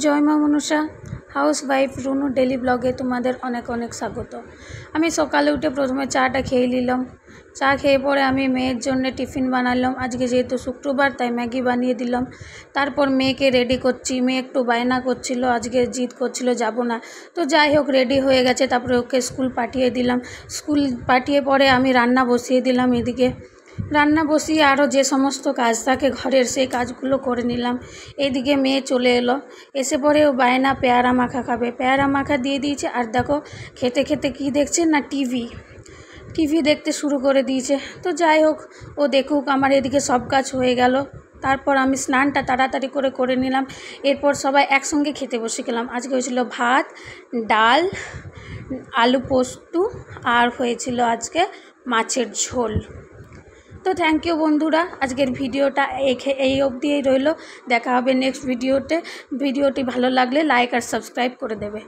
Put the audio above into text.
জয় মা Manasa house wife Runu daily ব্লগে তোমাদের অনেক অনেক স্বাগত। আমি সকালে উঠে প্রথমে চাটা খেয়ে নিলাম। চা খেয়ে পরে আমি মেয়ের জন্য টিফিন বানালাম। আজকে যেহেতু শুক্রবার তাই ম্যাগি বানিয়ে দিলাম। তারপর মেয়েকে রেডি করছি। মেয়ে একটু বায়না করছিল, আজকে জিদ করছিল যাব না, তো যাই হোক রেডি হয়ে গেছে। তারপরে ওকে স্কুল পাঠিয়ে দিলাম। স্কুল পাঠিয়ে পরে আমি রান্না বসিয়ে দিলাম। এদিকে রান্না বসিয়ে আরও যে সমস্ত কাজ থাকে ঘরের সেই কাজগুলো করে নিলাম। এদিকে মেয়ে চলে এলো, এসে পরে ও বায়না পেয়ারা মাখা খাবে। পেয়ারা মাখা দিয়ে দিয়েছে। আর দেখো খেতে খেতে কী দেখছে না, টিভি দেখতে শুরু করে দিয়েছে। তো যাই হোক, ও দেখুক। আমার এদিকে সব কাজ হয়ে গেল। তারপর আমি স্নানটা তাড়াতাড়ি করে নিলাম। এরপর সবাই একসঙ্গে খেতে বসে গেলাম। আজকে হয়েছিল ভাত, ডাল, আলু পোস্ত আর হয়েছিল আজকে মাছের ঝোল। তো থ্যাংক ইউ বন্ধুরা, আজকের ভিডিওটা এই অবধিই রইল। দেখা হবে নেক্সট ভিডিওতে। ভিডিওটি ভালো লাগলে লাইক আর সাবস্ক্রাইব করে দেবে।